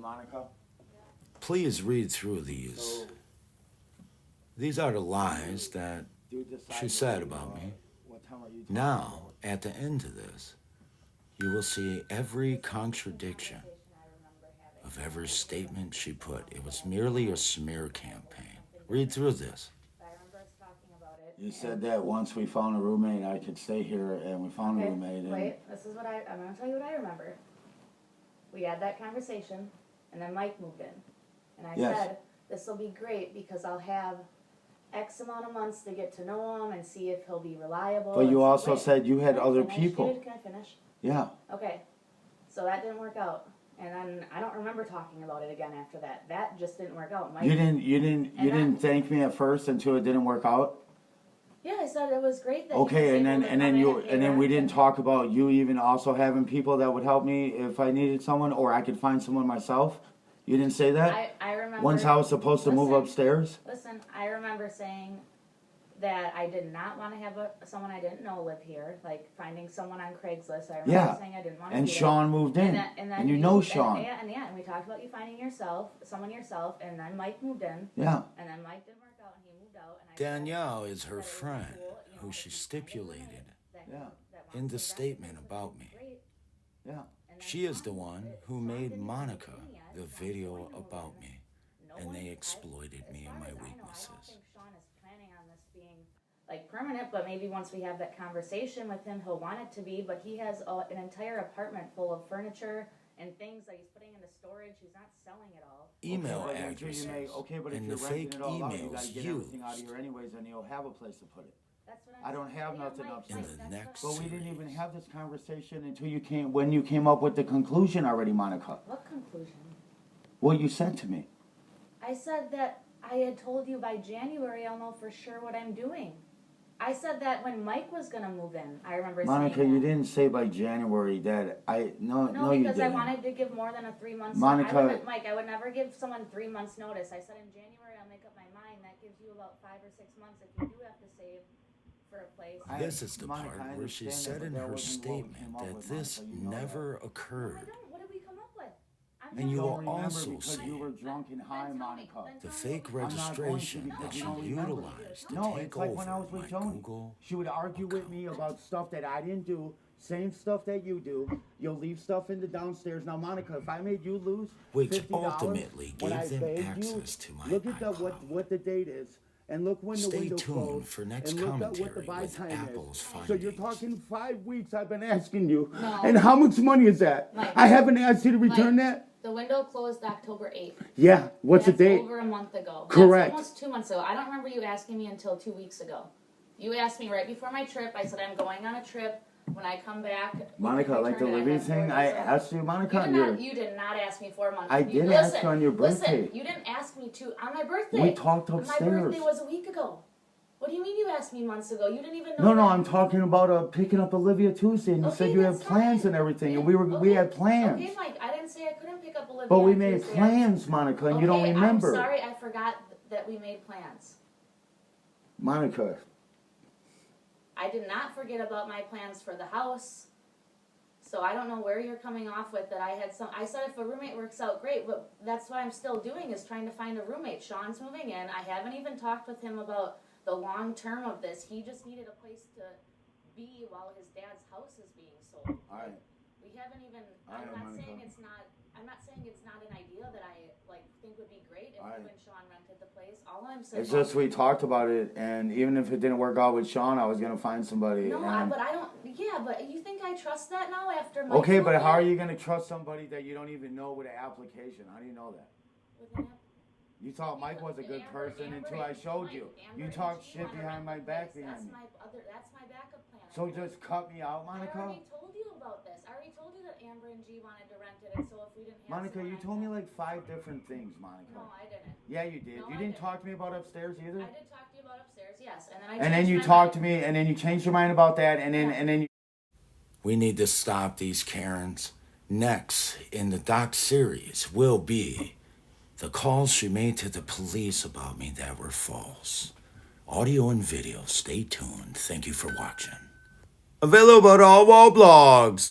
Monica? Please read through these. So, These are the lies that dude decided she said to, about me. what time are you talking Now, about? at the end of this, you will see every contradiction of every statement she put. It was merely a smear campaign. Read through this. You said that once we found a roommate, I could stay here, and we found a roommate. And Wait, this is what I'm going to tell you what I remember. We had that conversation, and then Mike moved in. And I Yes. said, this will be great because I'll have X amount of months to get to know him and see if he'll be reliable. But you and also wait, said you had can I other finish, people. Dude? Can I finish? Yeah. Okay. So that didn't work out. And then I don't remember talking about it again after that. That just didn't work out. Mike, You didn't thank me at first until it didn't work out. Yeah, I said it was great that he Okay, was and able then to and come then in you pay and then we rent didn't and- talk about you even also having people that would help me if I needed someone, or I could find someone myself. You didn't say that. I remember. Once I was supposed to move Listen. upstairs. Listen, I remember saying that I did not want to have someone I didn't know live here, like finding someone on Craigslist. I remember Yeah. saying I didn't want to And do Sean moved in, that. And then and you know and- Sean. And we talked about you finding someone yourself, and then Mike moved in, Yeah. and then Mike didn't work out, and he moved out. And I Danielle is said her that it was friend, cool, you who know, she if you find a stipulated roommate that- Yeah. that in wants the to statement rent, about me. great. Yeah. And then She is the Sean- one who Sean made didn't even Monica move in yet. the Sean's video going to move about in. me, No and one- they exploited as me far and my as I know, I don't weaknesses. think Sean is planning on this being like permanent, but maybe once we have that conversation with him, he'll want it to be. But he has an entire apartment full of furniture and things that he's putting into storage. He's not selling it all. Email but until addresses you make, okay, but if and you're the renting fake it all out, you emails gotta get everything out of used here anyways, and you'll have a place to put it. That's what I don't have yeah, nothing Mike, upstairs. in Mike, the that's next what But we didn't even series. have this conversation until when you came up with the conclusion already, Monica. What conclusion? What you said to me. I said that I had told you by January I'll know for sure what I'm doing. I said that when Mike was gonna move in. I remember Monica, saying you that. didn't say by January that No, you because I didn't. wanted to give more than a 3 months. Monica- Mike, I would never give someone 3 months notice. I said in January I'll make up my mind. That gives you about 5 or 6 months if you do have to save for a place. This is the Monica, part I where she understand said that, in but that her wasn't what we statement came up that with, this Monica, you know never No, I occurred. don't. What did we come up with? I'm And you telling will don't remember also because see you were drunk and high, Then tell me. Monica. Then the tell me fake what we- I'm not going to registration because that you she don't remember. utilized to No, take it's like when I over was with my Joni. Google. She would argue with me about stuff that I didn't do, same stuff that you do. You'll leave stuff in the downstairs. Now, Monica, if I made you lose Which $50 ultimately when gave I them begged access to my look at iCloud. what the date is, and look when the Stay window tuned closed, for next and look at what the commentary buy with time Apple's is. So you're findings. talking 5 weeks. I've been asking you, No. and how much money is that? Mike. I haven't asked you to return Mike. that. The window closed October 8th. Yeah. What's That's the date? over a month ago. Correct. That's almost 2 months ago. I don't remember you asking me until 2 weeks ago. You asked me right before my trip. I said I'm going on a trip. When I come back, we can Monica, like the return it. I living have 4 thing, I days left. asked you, Monica, on your. You did not ask me 4 months. I You- did ask listen, you on your birthday. Listen, you didn't ask me to on my birthday. We talked My upstairs. birthday was a week ago. What do you mean you asked me months ago? You didn't even know. No, that. I'm talking about picking up Olivia Tuesday, and you Okay, said you had that's plans fine. and everything, Yeah, and we had plans. Okay, Mike, I didn't say I couldn't pick up Olivia. But we on made Tuesday. plans, Monica, and you don't Okay, remember. I'm sorry, I forgot that we made plans. Monica, I did not forget about my plans for the house. So I don't know where you're coming off with that I had some. I said if a roommate works out, great. But that's what I'm still doing is trying to find a roommate. Sean's moving in. I haven't even talked with him about the long term of this. He just needed a place to be while his dad's house is being sold. all right. We haven't even. All right, I'm not Monica. saying it's not. I'm not saying it's not an idea that I think would be great if All right. you and Sean rented the place. All I'm saying. It's just we talked about it, and even if it didn't work out with Sean, I was gonna find somebody. No, and- but I don't. Yeah, but you think I trust that now after my. Okay, but how are you gonna trust somebody that you don't even know with an application? How do you know that? You thought Mike was a good person until I showed you. You talked shit behind my back behind me. That's my backup plan. So just cut me out, I Monica? already told you about this. I already told you that Amber and G wanted to rent it, and so if we didn't have Monica, someone you I told me could- like 5 different things, Monica. No, I didn't. Yeah, you did. No, You I didn't didn't. talk to me about upstairs either. I did talk to you about upstairs, yes, and then I. And then changed you my talked to mind. me, and then you changed your mind about that, and then you. We need to stop these Karens. Next in the doc series will be the calls she made to the police about me that were false. Audio and video. Stay tuned. Thank you for watching. Available at all wall blogs.